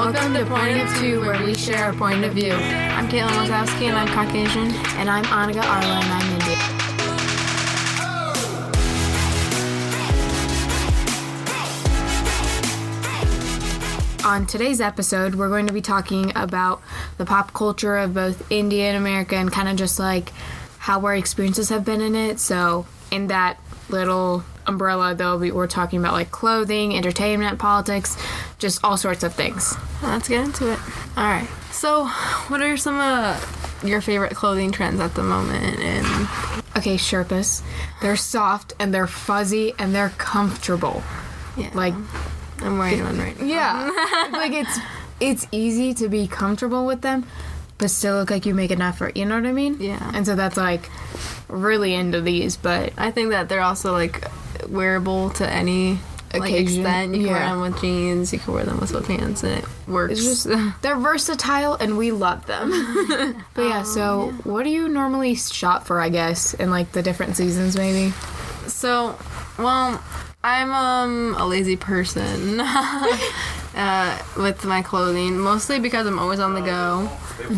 Welcome to Point of Two, where we share a point of view. I'm Caitlin Wonsowski, and I'm Caucasian. And I'm Anagha, Arla, and I'm Indian. On today's episode, we're going to be talking about the pop culture of both India and America and kind of just like how our experiences have been in it. So in that little umbrella, we're talking about like clothing, entertainment, politics, just all sorts of things. Let's get into it. All right. So what are some of your favorite clothing trends at the moment? And okay, Sherpas. They're soft and they're fuzzy and they're comfortable. Yeah. Like, I'm wearing one right now. Yeah. Like it's easy to be comfortable with them, but still look like you make an effort. You know what I mean? Yeah. And so that's like really into these, but I think that they're also like wearable to any occasion. Extent. You can wear them with jeans, you can wear them with sweatpants, and it works. It's just they're versatile and we love them. But yeah, so what do you normally shop for, I guess, in like the different seasons maybe? So, well, I'm a lazy person with my clothing, mostly because I'm always on the go,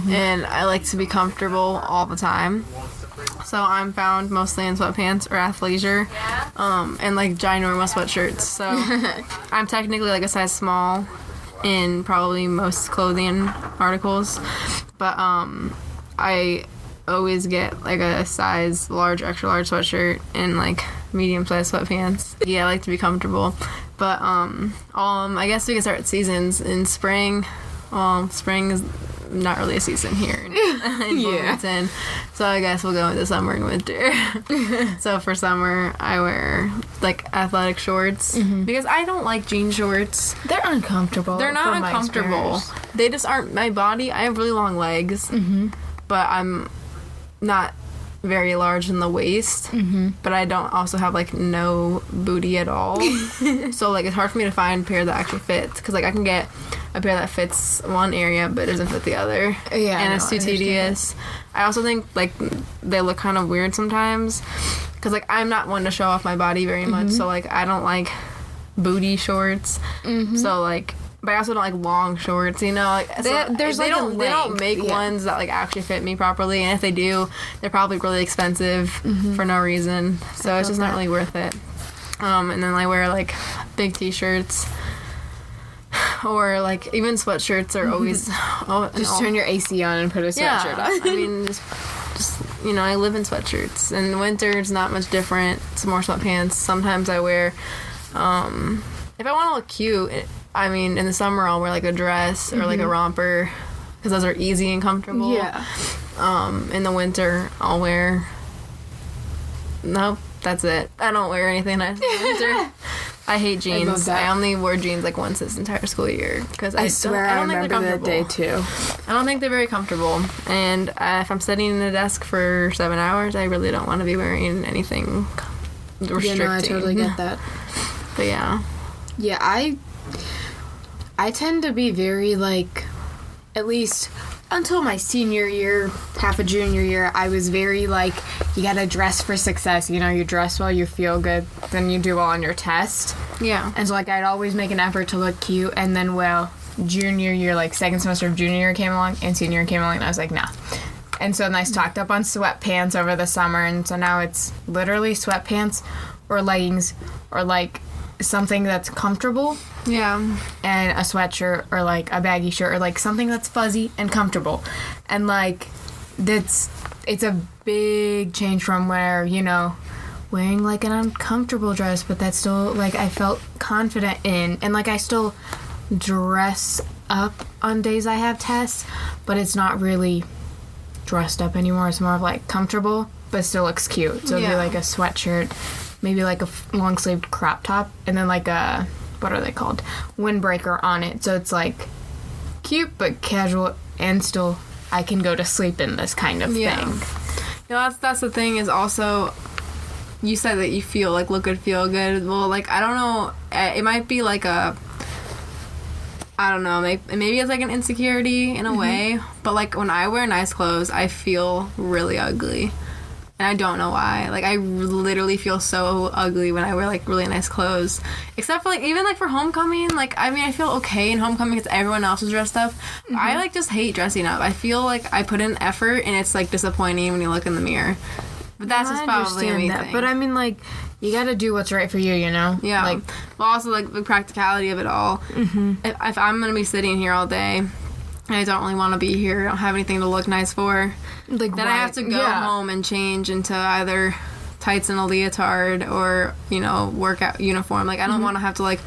and I like to be comfortable all the time. So I'm found mostly in sweatpants or athleisure, and like ginormous sweatshirts. So I'm technically like a size small in probably most clothing articles, but I always get like a size large, extra large sweatshirt and like medium sized sweatpants. Yeah, I like to be comfortable. But I guess we can start seasons in spring. Spring is not really a season here in Bloomington. So I guess we'll go into summer and winter. So for summer, I wear like athletic shorts because I don't like jean shorts. They're uncomfortable. They're not uncomfortable. They just aren't my body. I have really long legs, but I'm not very large in the waist, but I don't also have like no booty at all. So like it's hard for me to find a pair that actually fits, because like I can get a pair that fits one area but doesn't fit the other. Yeah, and it's too tedious. I also think like they look kind of weird sometimes, because like I'm not one to show off my body very much, so like I don't like booty shorts. So like, but I also don't like long shorts, you know. Like, they don't make ones that like actually fit me properly, and if they do, they're probably really expensive for no reason. So it's just not really worth it. And then I wear like big t-shirts, or like even sweatshirts are always just turn your AC on and put a sweatshirt on. I mean, just you know, I live in sweatshirts. And winter it's not much different. It's more sweatpants. Sometimes I wear if I want to look cute. I mean, in the summer, I'll wear, like, a dress or, like, a romper, because those are easy and comfortable. Yeah. In the winter, I'll wear... Nope, that's it. I don't wear anything nice in the winter. I hate jeans. I only wore jeans, like, once this entire school year, because I swear I remember that day, too. I don't think they're very comfortable. And if I'm sitting in a desk for 7 hours, I really don't want to be wearing anything restricting. Yeah, no, I totally get that. But, yeah. Yeah, I tend to be very, like, at least until my senior year, half a junior year, I was very, like, you gotta dress for success. You know, you dress well, you feel good, then you do well on your test. Yeah. And so, like, I'd always make an effort to look cute, and then, well, junior year, like, second semester of junior year came along, and senior year came along, and I was like, nah. And so then I stocked up on sweatpants over the summer, and so now it's literally sweatpants or leggings or, like, something that's comfortable. Yeah. And a sweatshirt or like a baggy shirt or like something that's fuzzy and comfortable. And like it's a big change from where, you know, wearing like an uncomfortable dress, but that's still like I felt confident in, and like I still dress up on days I have tests, but it's not really dressed up anymore. It's more of like comfortable but still looks cute. So it'd be like a sweatshirt, maybe like a long sleeve crop top, and then like a, what are they called, windbreaker on it, so it's like cute but casual, and still I can go to sleep in this kind of thing. You know, that's the thing, is also you said that you feel like look good, feel good. Well, like I don't know, it might be like a, I don't know, maybe it's like an insecurity in a way, but like when I wear nice clothes I feel really ugly. and I don't know why. Like, I literally feel so ugly when I wear, like, really nice clothes. Except for, like, even, like, for homecoming, like, I mean, I feel okay in homecoming because everyone else is dressed up. I, like, just hate dressing up. I feel like I put in effort, and it's, like, disappointing when you look in the mirror. But that's just probably a me thing. But, I mean, like, you gotta do what's right for you, you know? Yeah. Like, well, also, like, the practicality of it all. If I'm gonna be sitting here all day, and I don't really want to be here, I don't have anything to look nice for, like then I have to go home and change into either tights and a leotard or, you know, workout uniform. Like, I don't want to have to, like,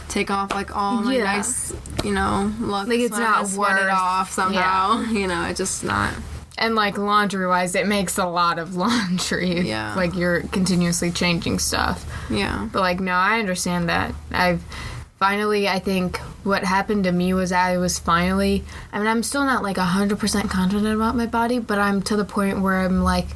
take off, like, all my nice, you know, looks. Like, it's not sweat it off somehow. Yeah. You know, it's just not. And, like, laundry-wise, it makes a lot of laundry. Yeah. Like, you're continuously changing stuff. Yeah. But, like, no, I understand that. I think what happened to me was I was finally, I mean, I'm still not, like, 100% confident about my body, but I'm to the point where I'm, like,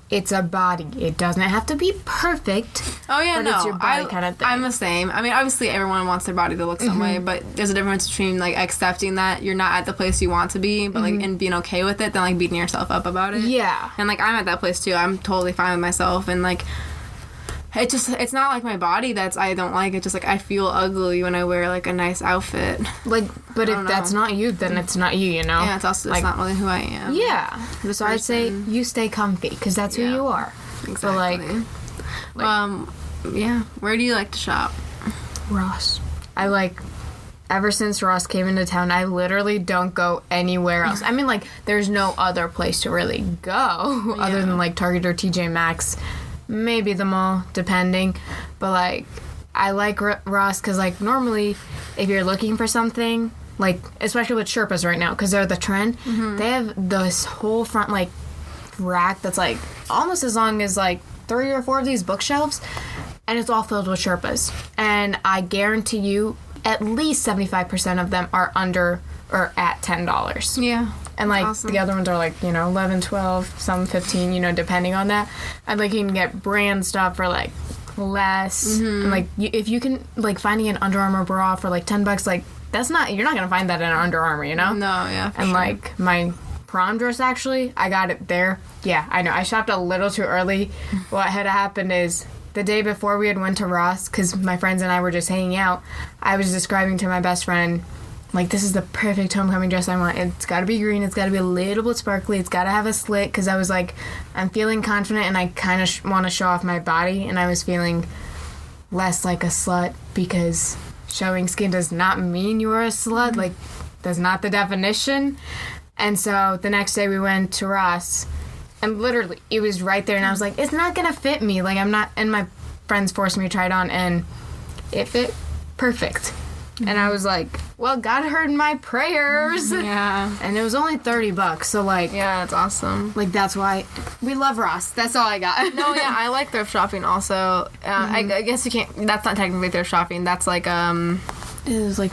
it's a body. It doesn't have to be perfect. Oh, yeah, but no. It's your body kind of thing. I'm the same. I mean, obviously, everyone wants their body to look some way, but there's a difference between, like, accepting that you're not at the place you want to be, but, like, and being okay with it, than, like, beating yourself up about it. Yeah. And, like, I'm at that place, too. I'm totally fine with myself, and, like, it's not, like, my body I don't like. It's just, like, I feel ugly when I wear, like, a nice outfit. Like, but if that's not you, then it's not you, you know? Yeah, it's also like, not really who I am. Yeah. So I'd say you stay comfy, because that's who you are. Exactly. So, like, yeah. Where do you like to shop? Ross. Ever since Ross came into town, I literally don't go anywhere else. I mean, like, there's no other place to really go other than, like, Target or TJ Maxx. Maybe the mall, depending. But, like, I like Ross because, like, normally if you're looking for something, like, especially with Sherpas right now, because they're the trend, they have this whole front, like, rack that's, like, almost as long as, like, 3 or 4 of these bookshelves, and it's all filled with Sherpas. And I guarantee you at least 75% of them are under or at $10. Yeah. And, like, awesome. The other ones are, like, you know, 11, 12, some 15, you know, depending on that. And, like, you can get brand stuff for, like, less. And, like, if you can, like, finding an Under Armour bra for, like, $10, like, that's not, you're not going to find that in an Under Armour, you know? No, yeah, and, like, my prom dress, actually, I got it there. Yeah, I know. I shopped a little too early. What had happened is the day before we had went to Ross, because my friends and I were just hanging out, I was describing to my best friend, like, this is the perfect homecoming dress I want. It's got to be green. It's got to be a little bit sparkly. It's got to have a slit, because I was like, I'm feeling confident, and I kind of want to show off my body, and I was feeling less like a slut, because showing skin does not mean you are a slut. Like, that's not the definition. And so the next day we went to Ross, and literally it was right there, and I was like, it's not gonna fit me. Like, I'm not. And my friends forced me to try it on, and it fit perfect. And I was like, well, God heard my prayers. Yeah. And it was only $30, so, like, yeah, that's awesome. Like, that's why we love Ross. That's all I got. No, yeah, I like thrift shopping also. I guess you can't. That's not technically thrift shopping. That's like It was like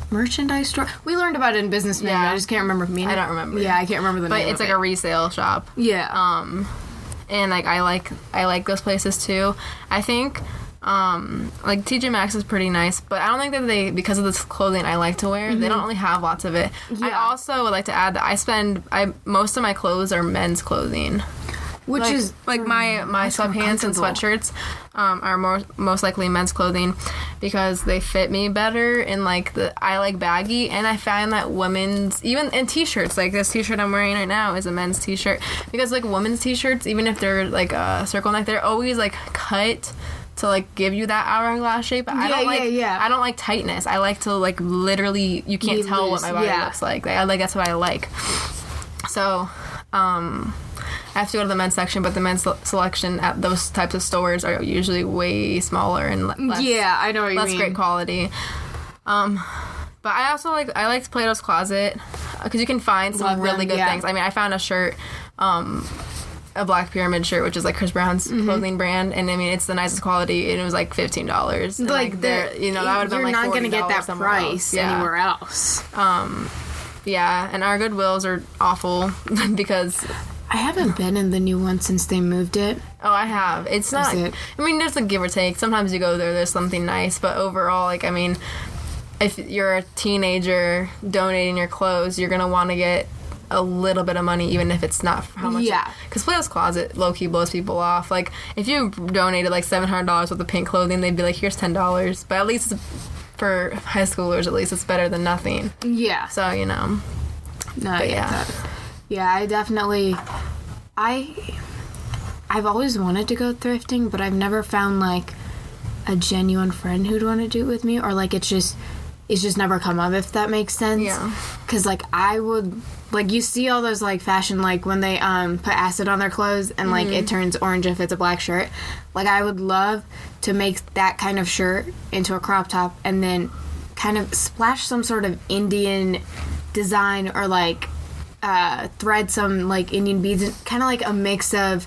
merchandise store. We learned about it in business manual. Yeah. I just can't remember. I don't remember. Yeah, I can't remember the name. But it's like a resale shop. Yeah. And like I like those places too. I think like TJ Maxx is pretty nice, but I don't think that because of this clothing I like to wear, they don't really have lots of it. Yeah. I also would like to add that most of my clothes are men's clothing. Which like, is like my sweatpants and sweatshirts are most likely men's clothing because they fit me better, and like I like baggy, and I find that women's, even in t-shirts, like this t-shirt I'm wearing right now is a men's t-shirt, because like women's t-shirts, even if they're like a circle neck, they're always like cut to like give you that hourglass shape. But I don't like tightness. I like to like literally you can't tell what my body looks like. That's what I like. So I have to go to the men's section, but the men's selection at those types of stores are usually way smaller and less. Yeah, I know what you mean. Less great quality. But I also like Plato's Closet because you can find some really good things. I mean, I found a shirt, a Black Pyramid shirt, which is like Chris Brown's clothing brand, and I mean it's the nicest quality, and it was like $15. Like that would have been like $40 you're not gonna get that price anywhere else. Yeah, and our Goodwills are awful because I haven't been in the new one since they moved it. Oh, I have. It's not. I mean, there's a give or take. Sometimes you go there's something nice, but overall, like, I mean, if you're a teenager donating your clothes, you're gonna want to get a little bit of money, even if it's not how much. Yeah. Because Plato's Closet low-key blows people off. Like, if you donated, like, $700 worth of pink clothing, they'd be like, here's $10. But at least for high schoolers, at least, it's better than nothing. Yeah. So, you know. No, I get that. Yeah, I definitely... I've always wanted to go thrifting, but I've never found, like, a genuine friend who'd want to do it with me, or, like, it's just never come up, if that makes sense. Yeah. Because, like, I would... Like, you see all those, like, fashion, like, when they put acid on their clothes and, like, it turns orange if it's a black shirt. Like, I would love to make that kind of shirt into a crop top and then kind of splash some sort of Indian design or, like, thread some, like, Indian beads. Kind of like a mix of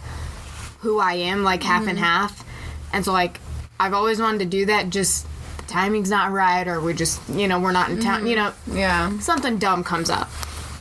who I am, like, half and half. And so, like, I've always wanted to do that, just the timing's not right, or we're just, you know, we're not in town, you know. Yeah. Something dumb comes up.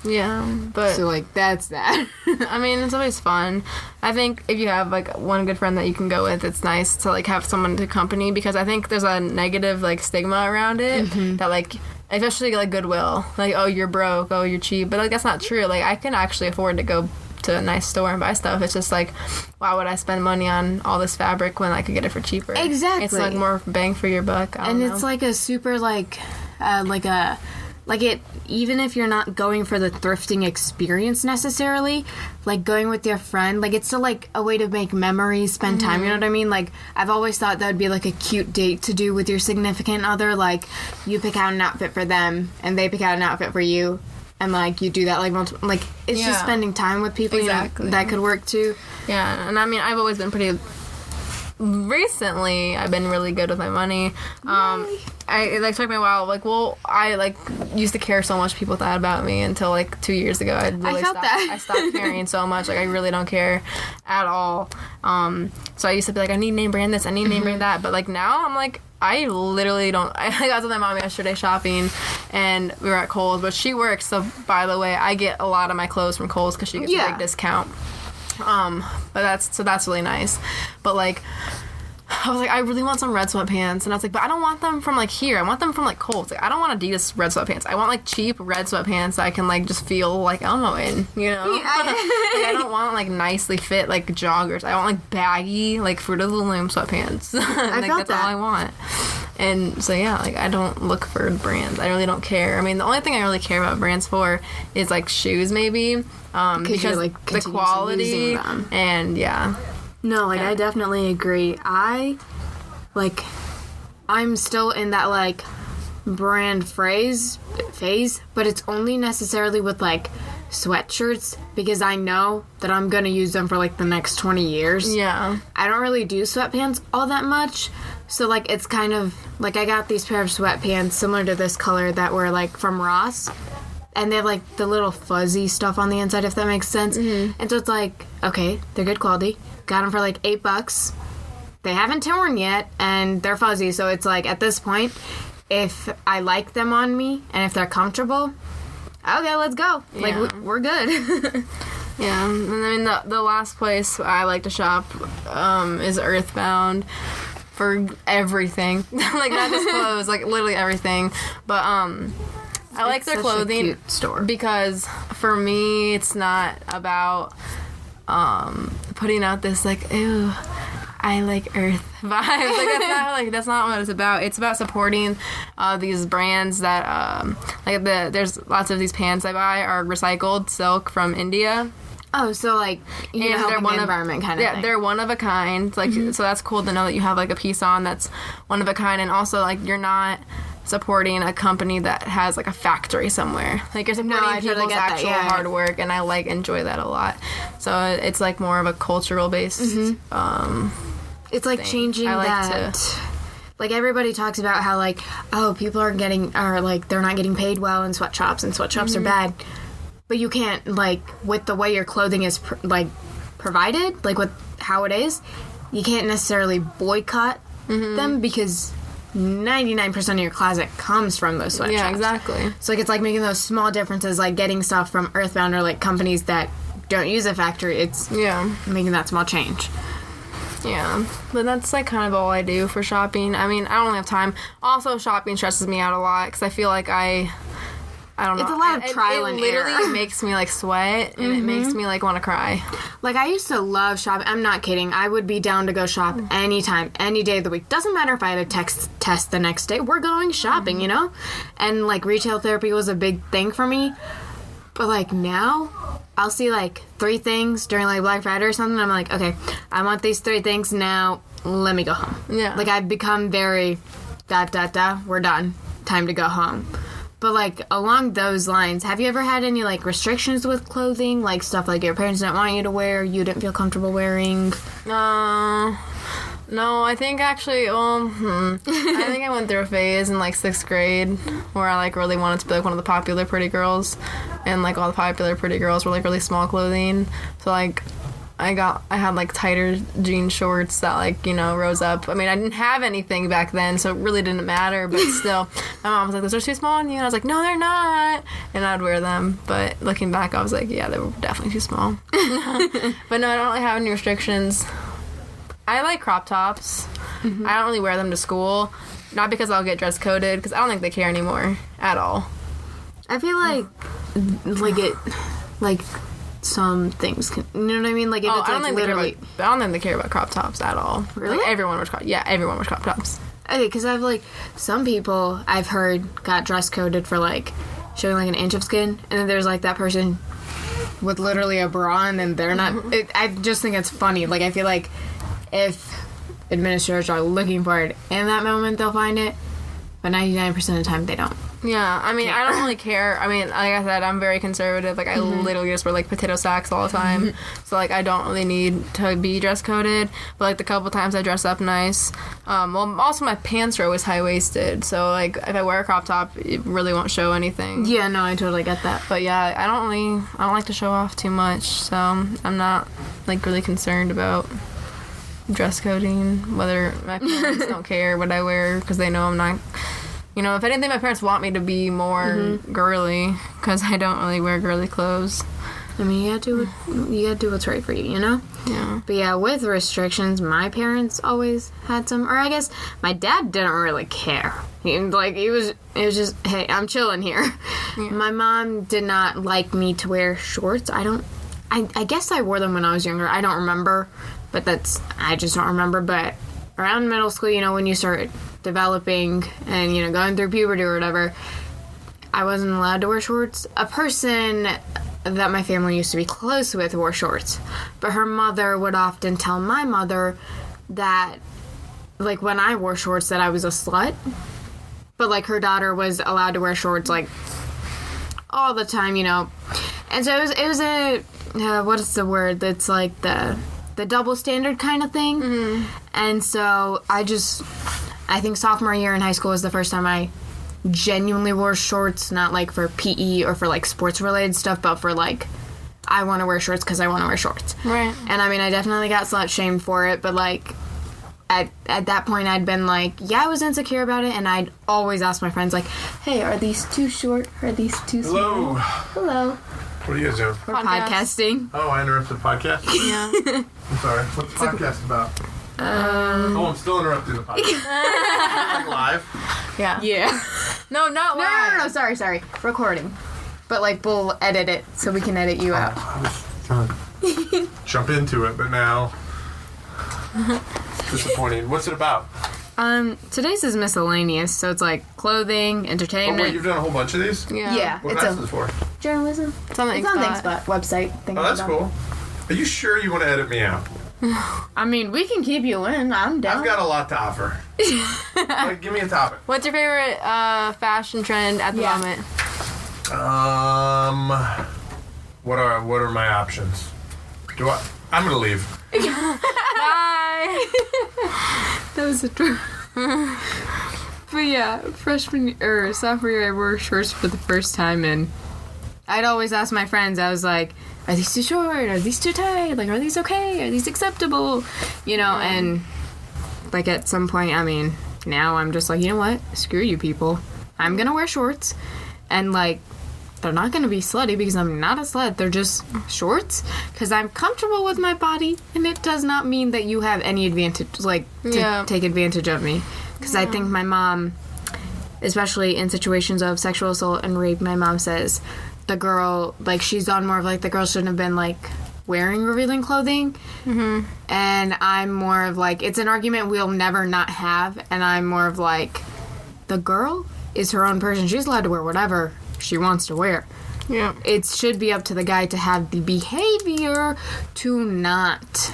Yeah, but... So, like, that's that. I mean, it's always fun. I think if you have, like, one good friend that you can go with, it's nice to, like, have someone to accompany, because I think there's a negative, like, stigma around it that, like, especially, like, Goodwill. Like, oh, you're broke, oh, you're cheap. But, like, that's not true. Like, I can actually afford to go to a nice store and buy stuff. It's just, like, why would I spend money on all this fabric when I could get it for cheaper? Exactly. It's, like, more bang for your buck. I don't know. It's, like, a super, like, even if you're not going for the thrifting experience necessarily, like, going with your friend, like, it's still, like, a way to make memories, spend time, you know what I mean? Like, I've always thought that would be, like, a cute date to do with your significant other. Like, you pick out an outfit for them, and they pick out an outfit for you, and, like, you do that, like, multiple, like, it's just spending time with people, exactly. You know, that could work, too. Yeah, and I mean, I've always been pretty... Recently, I've been really good with my money. It took me a while. Like, well, I, like, used to care so much people thought about me until, like, 2 years ago. I stopped caring so much. Like, I really don't care at all. So I used to be like, I need name brand this, I need name brand that. But, like, now I'm like, I literally don't. I got with my mom yesterday shopping, and we were at Kohl's, but she works. So, by the way, I get a lot of my clothes from Kohl's because she gets a big discount. But that's really nice. But, like, I was like, I really want some red sweatpants, and I was like, but I don't want them from, like, here. I want them from, like, Kohl's. Like, I don't want Adidas red sweatpants. I want, like, cheap red sweatpants so I can, like, just feel like I'm in, you know? Yeah. Like, I don't want, like, nicely fit, like, joggers. I want, like, baggy, like, Fruit of the Loom sweatpants. Like, that's all I want. And so, yeah, like, I don't look for brands. I really don't care. I mean, the only thing I really care about brands for is, like, shoes, maybe. Because like, the quality and no, like, I definitely agree. I'm still in that, like, brand phase, but it's only necessarily with, like, sweatshirts, because I know that I'm gonna use them for, like, the next 20 years. Yeah, I don't really do sweatpants all that much, so, like, it's kind of like, I got these pair of sweatpants similar to this color that were, like, from Ross. And they have, like, the little fuzzy stuff on the inside, if that makes sense. Mm-hmm. And so it's like, okay, they're good quality. Got them for, like, $8. They haven't torn yet, and they're fuzzy. So it's like, at this point, if I like them on me, and if they're comfortable, okay, let's go. Yeah. Like, we're good. Yeah, and I mean, the last place I like to shop is Earthbound for everything. Like, not just clothes, like, literally everything. But, I like their clothing a cute store, because for me, it's not about putting out this, like, ooh, I like Earth vibe. Like, that's not what it's about. It's about supporting these brands that there's lots of these pants I buy are recycled silk from India. Oh, so, like, you know, helping the environment kind of thing. Yeah, they're one of a kind. Like, so that's cool to know that you have, like, a piece on that's one of a kind, and also, like, you're not supporting a company that has, like, a factory somewhere. Like, you're supporting people's actual hard work, and I, like, enjoy that a lot. So it's, like, more of a cultural based it's like thing. Changing like, everybody talks about how, like, oh, people are like, they're not getting paid well in sweatshops, and sweatshops are bad. But you can't, like, with the way your clothing is provided, like, with how it is, you can't necessarily boycott them, because 99% of your closet comes from those sweatshops. Yeah, exactly. So, like, it's like making those small differences, like getting stuff from Earthbound or, like, companies that don't use a factory. It's making that small change. Yeah, but that's, like, kind of all I do for shopping. I mean, I don't have time. Also, shopping stresses me out a lot, because I feel like I I don't know. It's a lot of trial and error. It literally makes me like sweat, and it makes me like want to cry. Like, I used to love shopping. I'm not kidding. I would be down to go shop anytime, any day of the week. Doesn't matter if I had a test the next day. We're going shopping, you know? And, like, retail therapy was a big thing for me. But, like, now, I'll see, like, 3 things during, like, Black Friday or something. I'm like, okay, I want these 3 things now. Let me go home. Yeah. Like, I've become very, we're done. Time to go home. But, like, along those lines, have you ever had any, like, restrictions with clothing? Like, stuff like your parents didn't want you to wear, you didn't feel comfortable wearing? No, I think actually, I think I went through a phase in, like, 6th grade where I, like, really wanted to be, like, one of the popular pretty girls. And, like, all the popular pretty girls were, like, really small clothing. So, like, I had, like, tighter jean shorts that, like, you know, rose up. I mean, I didn't have anything back then, so it really didn't matter, but still, my mom was like, those are too small on you, and I was like, no, they're not, and I'd wear them, but looking back, I was like, yeah, they were definitely too small. But no, I don't really have any restrictions. I like crop tops. I don't really wear them to school, not because I'll get dress coded, because I don't think they care anymore, at all. I feel like some things can, you know what I mean? Like, if it's, I like, don't literally... I don't think they care about crop tops at all. Really? Like, everyone wears crop tops. Okay, because I've, like, some people I've heard got dress coded for, like, showing, like, an inch of skin, and then there's, like, that person with literally a bra, and then they're not... I just think it's funny. Like, I feel like if administrators are looking for it in that moment, they'll find it, but 99% of the time, they don't. Yeah, I mean, I don't really care. I mean, like I said, I'm very conservative. Like, I literally just wear, like, potato sacks all the time. So, like, I don't really need to be dress coded. But, like, the couple times I dress up nice. Well, also my pants are always high-waisted. So, like, if I wear a crop top, it really won't show anything. Yeah, no, I totally get that. But, yeah, I don't like to show off too much. So, I'm not, like, really concerned about dress coding. Whether my parents don't care what I wear because they know I'm not... You know, if anything, my parents want me to be more girly, because I don't really wear girly clothes. I mean, you gotta do what's right for you, you know? Yeah. But yeah, with restrictions, my parents always had some, or I guess my dad didn't really care. It was just, hey, I'm chilling here. Yeah. My mom did not like me to wear shorts. I guess I wore them when I was younger. I don't remember, but I just don't remember. But around middle school, you know, when you start developing and, you know, going through puberty or whatever, I wasn't allowed to wear shorts. A person that my family used to be close with wore shorts, but her mother would often tell my mother that, like, when I wore shorts that I was a slut, but, like, her daughter was allowed to wear shorts, like, all the time, you know. And so it was a what is the word that's like the double standard kind of thing. And so I think sophomore year in high school was the first time I genuinely wore shorts, not, like, for PE or for, like, sports-related stuff, but for, like, I want to wear shorts because I want to wear shorts. Right. And, I mean, I definitely got slut-shamed for it, but, like, at that point, I'd been, like, yeah, I was insecure about it, and I'd always ask my friends, like, hey, are these too short? Are these too small? Hello. What are you guys doing? We're podcasting. Oh, I interrupted the podcast? Yeah. I'm sorry. What's the podcast about? I'm still interrupting the podcast. Like live? Yeah. No, not live. No, sorry. Recording. But, like, we'll edit it so we can edit you out. I was trying to jump into it, but now it's disappointing. What's it about? Today's is miscellaneous, so it's, like, clothing, entertainment. Oh, wait, you've done a whole bunch of these? Yeah. What class is this for? Journalism. It's on ThinkSpot website. Oh, that's cool. Are you sure you want to edit me out? I mean, we can keep you in. I'm down. I've got a lot to offer. Like, give me a topic. What's your favorite fashion trend at the moment? What are my options? I'm gonna leave. Bye. That was a true. But yeah, sophomore year, I wore shorts for the first time, and I'd always ask my friends, I was like, are these too short? Are these too tight? Like, are these okay? Are these acceptable? You know, and, like, at some point, I mean, now I'm just like, you know what? Screw you people. I'm gonna wear shorts, and, like, they're not gonna be slutty because I'm not a slut. They're just shorts because I'm comfortable with my body, and it does not mean that you have any advantage, like, to take advantage of me. Because I think my mom, especially in situations of sexual assault and rape, my mom says the girl, like, she's on more of, like, the girl shouldn't have been, like, wearing revealing clothing. And I'm more of, like, it's an argument we'll never not have, and I'm more of, like, the girl is her own person. She's allowed to wear whatever she wants to wear. Yeah. It should be up to the guy to have the behavior to not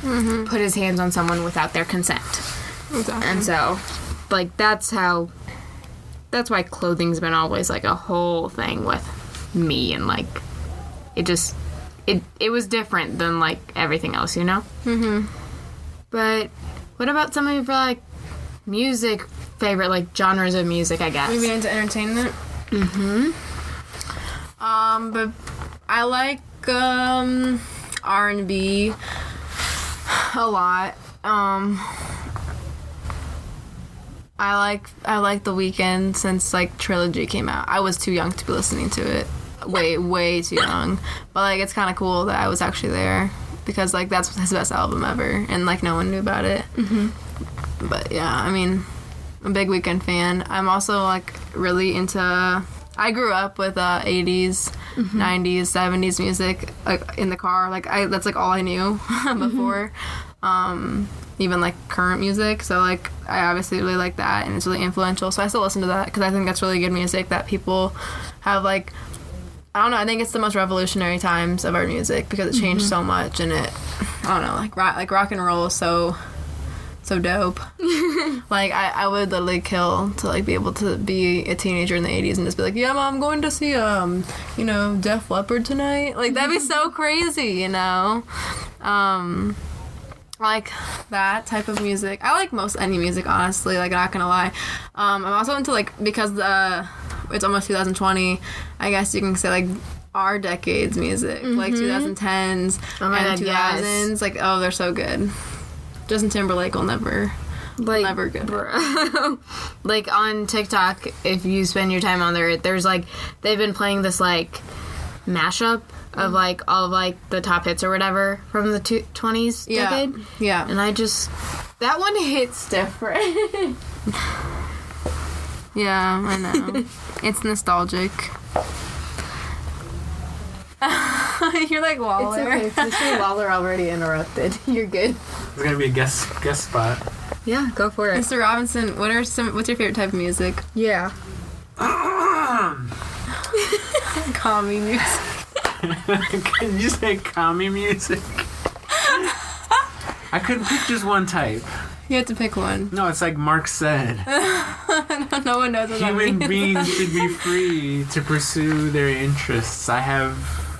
put his hands on someone without their consent. Exactly. And so, like, that's why clothing's been always, like, a whole thing with me, and, like, it was different than, like, everything else, you know? But what about some of your, like, favorite, like, genres of music, I guess? Maybe into entertainment? But I like R&B a lot. I like The Weeknd since, like, Trilogy came out. I was too young to be listening to it. Way too young. But, like, it's kind of cool that I was actually there because, like, that's his best album ever, and, like, no one knew about it. But yeah, I mean, I'm a big Weeknd fan. I'm also, like, really into. I grew up with 80s, 90s, 70s music, like, in the car. Like, that's, like, all I knew before. Even, like, current music. So, like, I obviously really like that, and it's really influential. So I still listen to that because I think that's really good music that people have, like, I don't know, I think it's the most revolutionary times of our music because it changed so much, and it, I don't know, like rock and roll is so dope. Like, I would literally kill to, like, be able to be a teenager in the 80s and just be like, yeah, Mom, I'm going to see, Def Leppard tonight. Like, that'd be so crazy, you know? Like, that type of music. I like most any music, honestly, like, not gonna lie. I'm also into, like, because it's almost 2020, I guess you can say, like, our decade's music, like 2010s and 2000s. Yes. Like, oh, they're so good. Justin Timberlake will never good. Like, on TikTok, if you spend your time on there's, like, they've been playing this, like, mashup of, like, all of, like, the top hits or whatever from the 20s decade. Yeah. And that one hits different. Yeah, I know. It's nostalgic. You're like Waller. It's okay. Mr. Waller already interrupted. You're good. It's gonna be a guest spot. Yeah, go for it. Mr. Robinson, what's your favorite type of music? Yeah. Calming music. Can you say calming music? I couldn't pick just one type. You have to pick one. No, it's like Mark said. No one knows what that means. Human beings should be free to pursue their interests. I have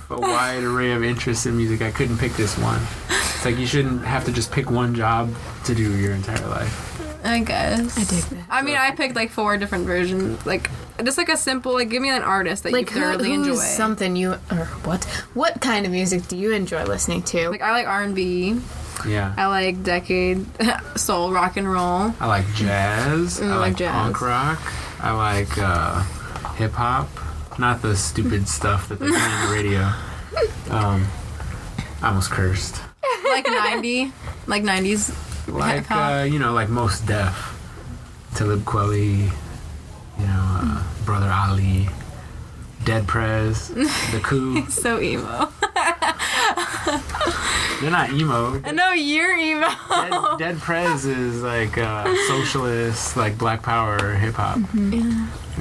a wide array of interests in music. I couldn't pick this one. It's like you shouldn't have to just pick one job to do your entire life. I guess. I dig that. I mean, I picked, like, 4 different versions. Like, just, like, a simple, like, give me an artist that, like, you thoroughly enjoy. What kind of music do you enjoy listening to? Like, I like R&B. Yeah. I like decade soul, rock and roll. I like jazz. I like jazz. punk rock. I like hip hop. Not the stupid stuff that they play on the radio. I almost cursed. Like 90s Like hip hop. like Most Def, Talib Kweli, Brother Ali, Dead Prez, The Coup. So emo. They're not emo. No, you're emo. Dead Prez is like socialist, like Black Power hip hop.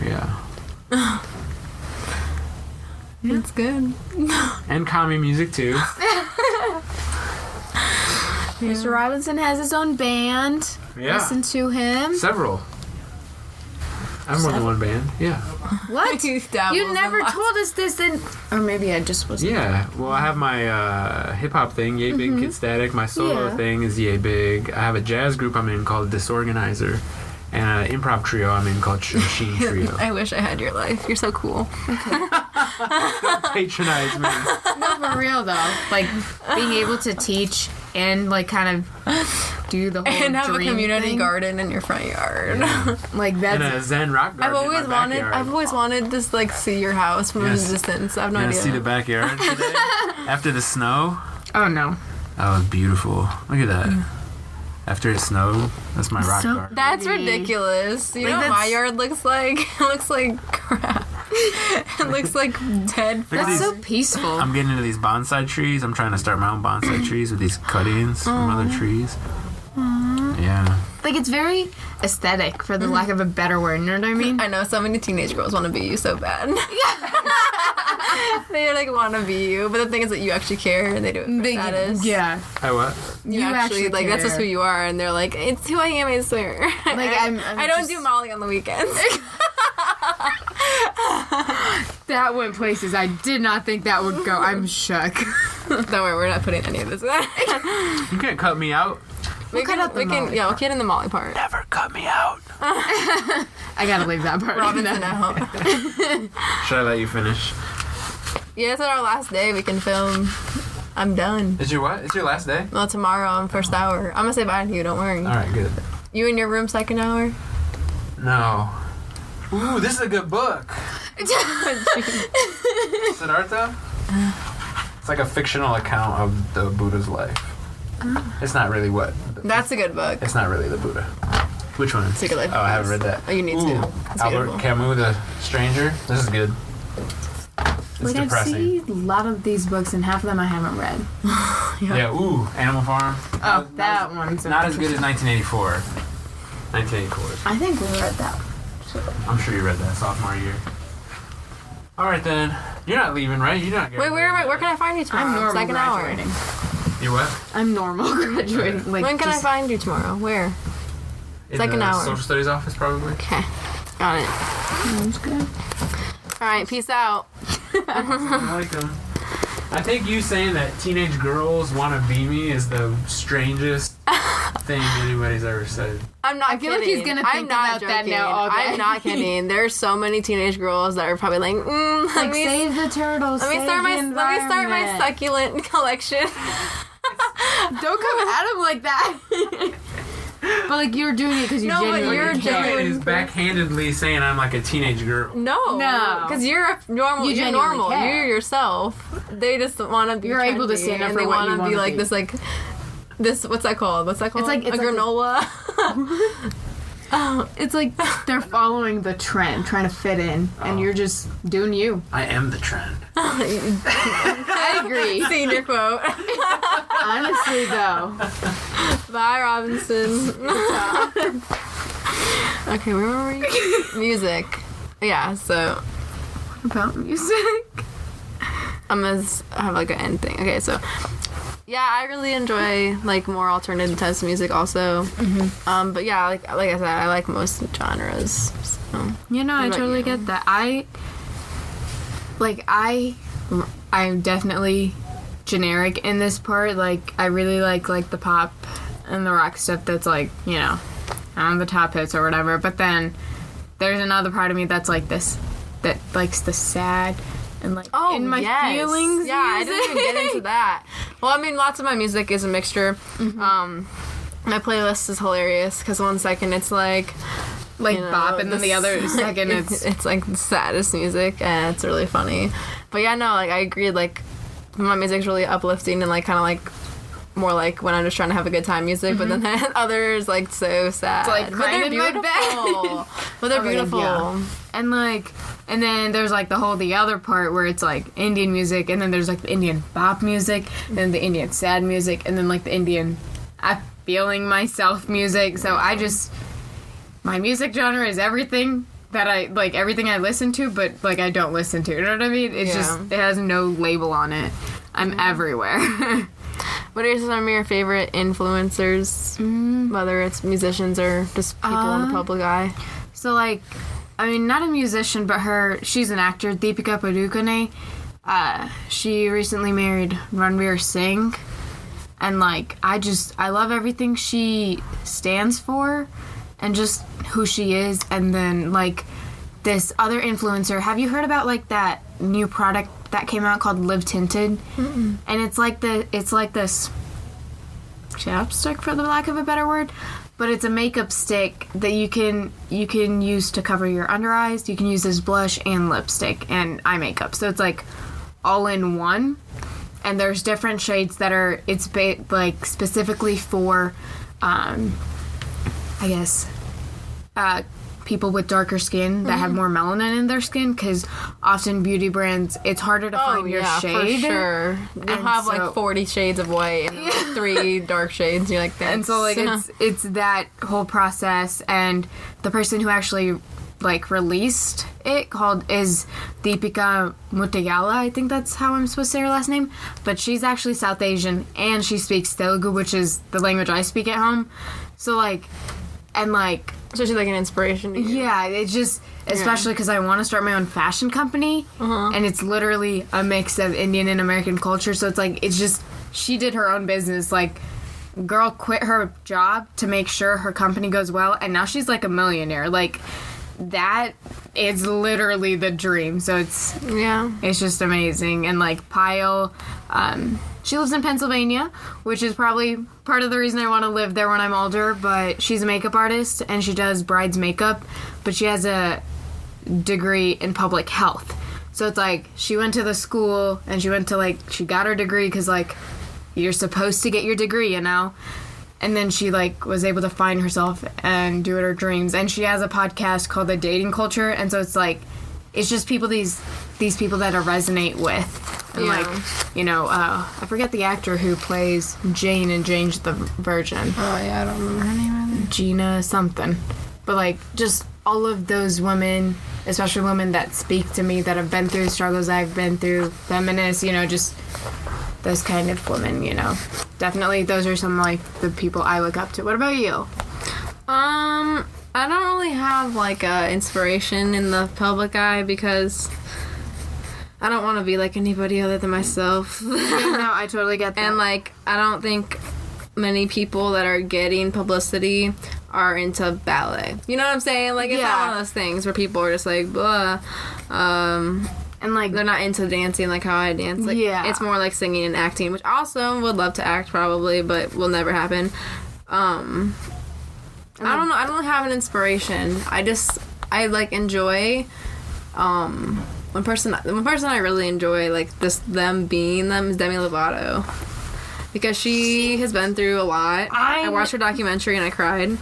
Yeah. It's good. And commie music too. Mr. Robinson has his own band. Yeah. Listen to him. Several. I have more than one band. Yeah. What? He dabbles You never in lots. told us this, or maybe I just wasn't. Yeah. Well, I have my hip hop thing, Yay Big Kid Static. My solo thing is Yay Big. I have a jazz group I'm in called Disorganizer. And an improv trio I'm in called Machine Trio. I wish I had your life. You're so cool. Don't patronize me. No, for real though. Like, being able to teach and, like, kind of do the whole And have a dream community thing. garden in your front yard. Like, that's And a Zen rock garden I've always wanted to, like, see your house from a distance. I have no You idea. see the backyard today? After the snow? Oh no. That was beautiful. Look at that. after it snowed. That's my rock So- garden. That's ridiculous. You Like, know what my that's- yard looks like? It looks like crap. It looks like dead Look at That's these- so peaceful. I'm getting into these bonsai trees. I'm trying to start my own bonsai trees with these cuttings from other trees. Yeah. Like, it's very aesthetic, for the lack of a better word. You know what I mean? I know so many teenage girls want to be you so bad. They like want to be you, but the thing is that you actually care and they do it for status. Yeah. I what? You You actually actually like that's just care. who you are, and they're like, it's who I am, I swear. Like, I'm I don't just- do Molly on the weekends. That went places I did not think that would go. I'm shook. Don't worry, we're not putting any of this. You can't cut me out. We'll cut out the Molly we'll get in the Molly part. Never cut me out. I gotta leave that part. Robinson out. Should I let you finish? Yeah, it's our last day. We can film. I'm done. Is your what? It's your last day? Well, tomorrow on first hour. I'm gonna say bye to you. Don't worry. All right, good. You in your room second hour. No. Ooh, this is a good book. Siddhartha? It's like a fictional account of the Buddha's life. It's not really what. That's a good book. It's not really the Buddha. Which one? Secret Life Oh, I haven't read that. Oh, you need Ooh, to. It's Albert beautiful. Camus, The Stranger. This is good. It's Like, I've depressing. seen a lot of these books, and half of them I haven't read. Yeah, ooh, Animal Farm. Oh, that one's Not as good as 1984. 1984. I think we read that. I'm sure you read that sophomore year. All right then. You're not leaving, right? You're not. Wait, where can I find you tomorrow? I'm normal Second graduating. You what? I'm normal graduating. Like, When can I just- find you tomorrow? Where? In Second the hour. Social studies office, probably. Okay, got it. Sounds good. All right, peace out. I like them. I think you saying that teenage girls want to be me is the strangest thing anybody's ever said. I'm not I feel kidding. like he's gonna I'm think not about that joking. now all day. I'm not kidding. There's so many teenage girls that are probably like, let Like, me save the turtles. let me save start the my environment. succulent collection. Don't come at him like that. But like, you're doing it because you No, but genuinely you're care. genuine- Is backhandedly saying I'm like a teenage girl. No, No. because you're a normal. You You're genuinely normal. care. You're yourself. They just want to be. You're able to trendy, stand up and for they what you wanna be wanna like be. this, like this. What's that called? What's that called? like- it's a like a- granola. It's like they're following the trend, trying to fit in, and you're just doing you. I am the trend. I agree. Senior quote. Honestly, though. Bye, Robinson. Okay, where were we? Music. Yeah, so About music. I'm gonna have like an end thing. Okay, so yeah, I really enjoy like more alternative types of music also. But yeah, like I said, I like most genres. So. You know, I about totally you? get that. I'm definitely generic in this part. Like, I really like the pop and the rock stuff that's like, you know, on the top hits or whatever. But then there's another part of me that's like this, that likes the sad and like in my feelings. Yeah, I didn't even get into music. that. Well, I mean, lots of my music is a mixture. My playlist is hilarious because one second it's like Like you know, bop, and then the other second it's like the saddest music, and it's really funny. But yeah, no, like I agree. Like my music's really uplifting and like kind of like more like when I'm just trying to have a good time music. But then others like so sad. It's like but crying they're in my beautiful. bed. But they're Oh my God, beautiful. yeah. And like, and then there's like the other part where it's like Indian music, and then there's like the Indian bop music, and then the Indian sad music, and then like the Indian I feeling myself music. So my music genre is everything that everything I listen to, but like I don't listen to. You know what I mean? It's just, it has no label on it. I'm everywhere. What are some of your favorite influencers? Whether it's musicians or just people in the public eye. So like, I mean, not a musician, but she's an actor, Deepika Padukone. She recently married Ranveer Singh. And like, I love everything she stands for and just who she is. And then like this other influencer, have you heard about like that new product that came out called Live Tinted? And it's like this chapstick, for the lack of a better word, but it's a makeup stick that you can use to cover your under eyes. You can use as blush and lipstick and eye makeup. So it's like all in one. And there's different shades that are like specifically for I guess, people with darker skin that have more melanin in their skin, because often beauty brands, it's harder to find your shade. For sure. You'll have like 40 shades of white and like 3 dark shades. You're like, that's... And so like it's that whole process, and the person who actually like released it is Deepika Mutayala. I think that's how I'm supposed to say her last name. But she's actually South Asian, and she speaks Telugu, which is the language I speak at home. So like, and like, so she's like an inspiration to you. Yeah, it's just, especially because I want to start my own fashion company, and it's literally a mix of Indian and American culture. So it's like, it's just, she did her own business. Like, girl quit her job to make sure her company goes well, and now she's like a millionaire. Like, that is literally the dream. So it's just amazing. And like Pyle, she lives in Pennsylvania, which is probably part of the reason I want to live there when I'm older. But she's a makeup artist, and she does brides makeup, but she has a degree in public health. So it's like, she went to the school, and she got her degree because like, you're supposed to get your degree, you know? And then she like was able to find herself and do her dreams. And she has a podcast called The Dating Culture. And so it's like, it's just people, these people that I resonate with. And like, you know, I forget the actor who plays Jane in Jane's the Virgin. Oh yeah, I don't remember her name either. Gina something. But like, just all of those women, especially women that speak to me, that have been through the struggles I've been through, feminists, you know, just those kind of women, you know. Definitely, those are some, like, the people I look up to. What about you? I don't really have, like, a inspiration in the public eye because I don't want to be like anybody other than myself. No, I totally get that. And, like, I don't think many people that are getting publicity are into ballet. You know what I'm saying? Like, it's not one of those things where people are just like, blah. And, like, they're not into dancing like how I dance. Like, it's more like singing and acting, which also would love to act probably, but will never happen. I don't know. I don't have an inspiration. I like enjoy, one person I really enjoy, like, just them being them is Demi Lovato. Because she has been through a lot. I watched her documentary and I cried.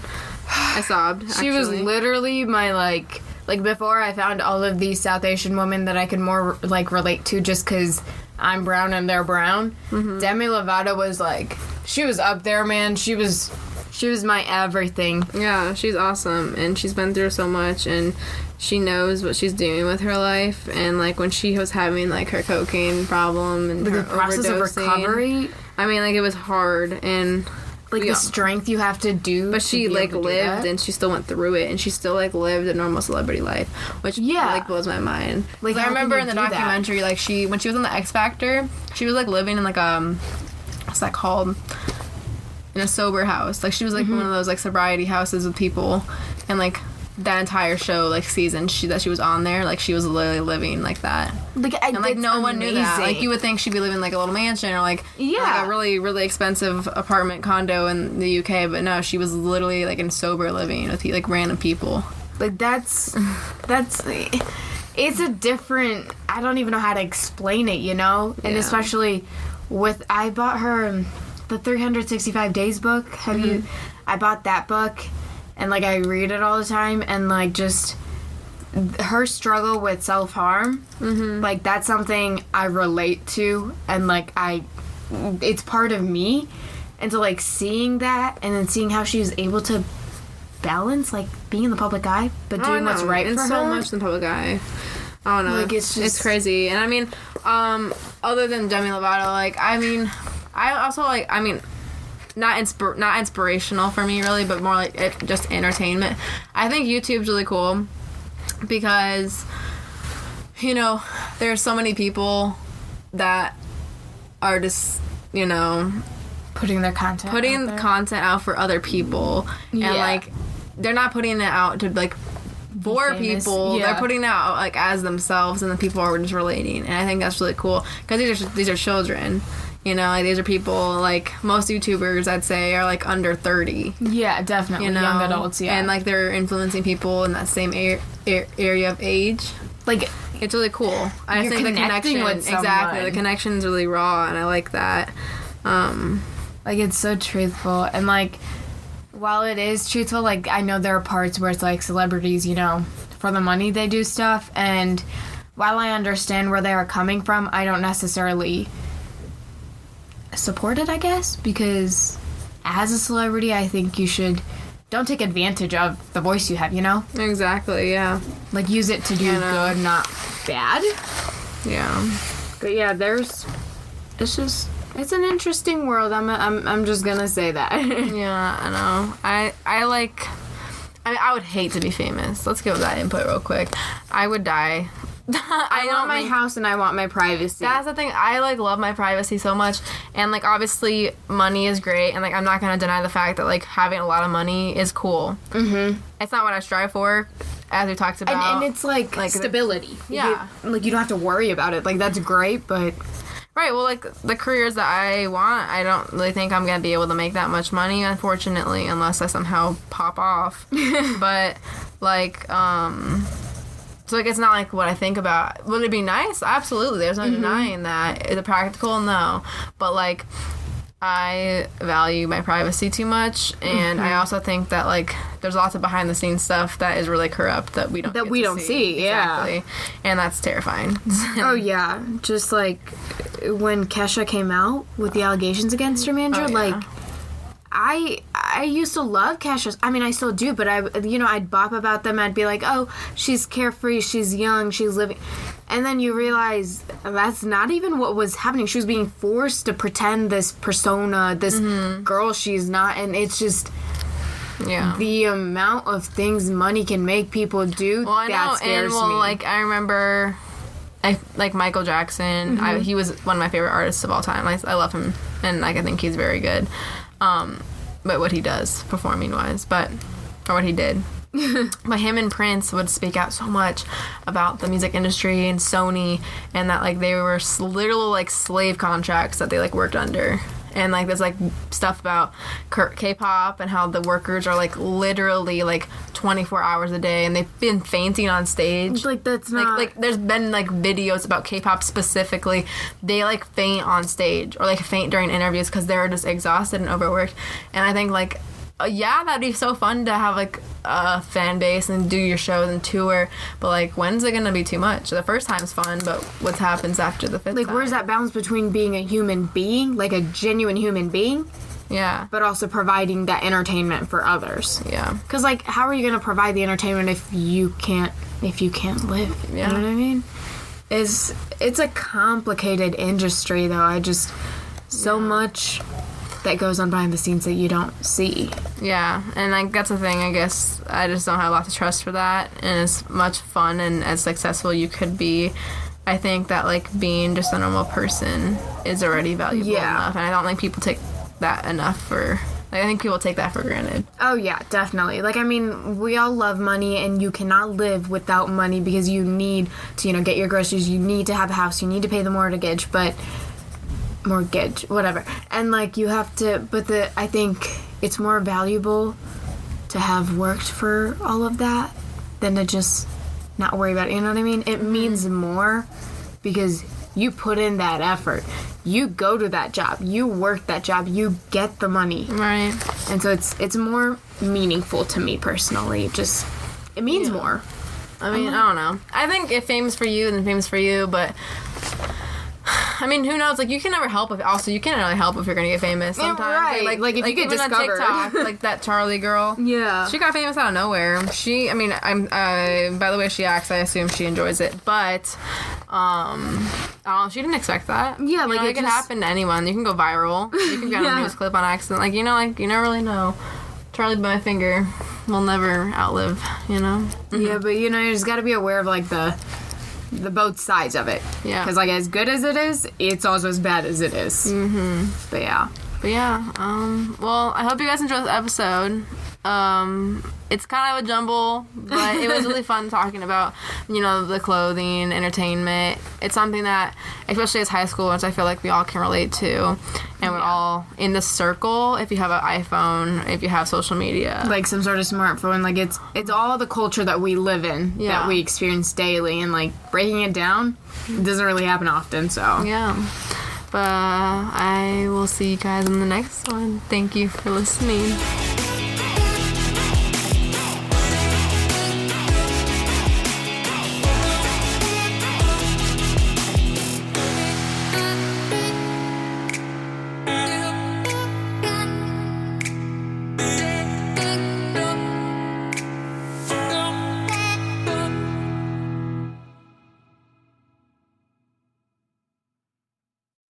I sobbed, actually. She was literally my, like, before I found all of these South Asian women that I could more, like, relate to just because I'm brown and they're brown. Demi Lovato was, like, she was up there, man. She was my everything. Yeah, she's awesome, and she's been through so much, and she knows what she's doing with her life, and, like, when she was having, like, her cocaine problem and her the process of recovery. I mean, like, it was hard, and... like, the strength you have to do. But she, like, lived, and she still went through it, and she still, like, lived a normal celebrity life, which, like, blows my mind. Like, I remember in the documentary, like, when she was on the X Factor, she was, like, living in, like, what's that called? In a sober house. Like, she was, like, one of those, like, sobriety houses with people, and, like, that entire show, like, season that she was on there, like, she was literally living like that. Like, and, like, no one knew that. Like, you would think she'd be living, like, a little mansion or, like, like a really, really expensive apartment condo in the UK, but no, she was literally, like, in sober living with, like, random people. Like, that's it's a different, I don't even know how to explain it, you know? And especially I bought her the 365 Days book. I bought that book. And, like, I read it all the time, and, like, just her struggle with self-harm, like, that's something I relate to, and, like, it's part of me, and so, like, seeing that, and then seeing how she was able to balance, like, being in the public eye, but doing what's right for her. So much in the public eye. I don't know. Like, it's crazy. And, I mean, other than Demi Lovato, like, I mean, I also, like, I mean... Not inspirational for me, really, but more like just entertainment. I think YouTube's really cool because, you know, there's so many people that are just, you know... putting content out for other people. And, like, they're not putting it out to, like, for people. They're putting it out, like, as themselves, and the people are just relating. And I think that's really cool because these are children. You know, like, these are people, like, most YouTubers, I'd say, are, like, under 30. Yeah, definitely. You know? Young adults, And, like, they're influencing people in that same area of age. Like, it's really cool. I think the connection... with someone. Exactly. The connection's really raw, and I like that. Like, it's so truthful. And, like, while it is truthful, like, I know there are parts where it's like celebrities, you know, for the money they do stuff, and while I understand where they are coming from, I don't necessarily support it, I guess, because as a celebrity, I think you should don't take advantage of the voice you have, you know? Exactly, yeah. Like, use it to do good, not bad. Yeah. But yeah, it's an interesting world. I'm just gonna say that. Yeah, I know. I would hate to be famous. Let's give that input real quick. I would die. I want my house and I want my privacy. That's the thing. I like love my privacy so much, and like obviously money is great, and like I'm not gonna deny the fact that like having a lot of money is cool. Mm-hmm. It's not what I strive for, as we talked about. And it's like stability. Yeah. You don't have to worry about it. Like, that's great, but right. Well, like the careers that I want, I don't really think I'm gonna be able to make that much money, unfortunately, unless I somehow pop off. But like so, like, it's not, like, what I think about. Would it be nice? Absolutely. There's no denying that. Is it practical? No. But, like, I value my privacy too much, and I also think that, like, there's lots of behind-the-scenes stuff that is really corrupt that we don't see. Yeah. Exactly. And that's terrifying. Oh, yeah. Just, like, when Kesha came out with the allegations against her manager, like, I used to love Kesha. I mean, I still do, but I'd bop about them. I'd be like, oh, she's carefree, she's young, she's living. And then you realize that's not even what was happening. She was being forced to pretend this persona, this girl she's not, and it's just the amount of things money can make people do. Well, I that know, scares and me. like I remember, like Michael Jackson. He was one of my favorite artists of all time. I love him, and like I think he's very good. But what he does, performing-wise, or what he did. But him and Prince would speak out so much about the music industry and Sony, and that, like, they were literal, like, slave contracts that they, like, worked under. And, like, there's, like, stuff about K-pop and how the workers are, like, literally, like, 24 hours a day, and they've been fainting on stage. Like, that's not... Like, there's been, like, videos about K-pop specifically. They, like, faint on stage or, like, faint during interviews because they're just exhausted and overworked. And I think, like, yeah, that'd be so fun to have, like, a fan base and do your shows and tour, but, like, when's it gonna be too much? The first time's fun, but what happens after the fifth time? Like, where's that balance between being a human being, like a genuine human being, yeah, but also providing that entertainment for others? Yeah, because, like, how are you gonna provide the entertainment if you can't live? Yeah. You know what I mean? It's a complicated industry, though. So much that goes on behind the scenes that you don't see. Yeah, and like that's the thing, I guess I just don't have lots of trust for that, and as much fun and as successful you could be, I think that like being just a normal person is already valuable enough, and I don't think people take that enough for, like, I think people take that for granted. Oh yeah, definitely. Like, I mean, we all love money, and you cannot live without money because you need to, get your groceries, you need to have a house, you need to pay the mortgage, whatever. And, like, you have to, I think it's more valuable to have worked for all of that than to just not worry about it, you know what I mean? It means more because you put in that effort. You go to that job. You work that job. You get the money. Right. And so it's more meaningful to me personally. Just, it means more. I mean, I don't know. I think if fame's for you, then fame's for you, but I mean, who knows? Like, you can never help if... Also, you can't really help if you're gonna get famous sometimes. Yeah, right. Like if you get discovered. On TikTok, like that Charlie girl. Yeah. She got famous out of nowhere. By the way she acts, I assume she enjoys it. But, she didn't expect that. Yeah, like, it can happen to anyone. You can go viral. You can get on a news clip on accident. Like, you never really know. Charlie by my finger will never outlive, Mm-hmm. Yeah, but, you just gotta be aware of, like, the both sides of it. Yeah. Because, like, as good as it is, it's also as bad as it is. Mm-hmm. But yeah. Well, I hope you guys enjoyed the episode. It's kind of a jumble, but it was really fun talking about, the clothing, entertainment. It's something that, especially as high schoolers, I feel like we all can relate to. And we're all in the circle, if you have an iPhone, if you have social media. Like some sort of smartphone. Like, it's all the culture that we live in, that we experience daily. And, like, breaking it down doesn't really happen often, so. Yeah. But I will see you guys in the next one. Thank you for listening.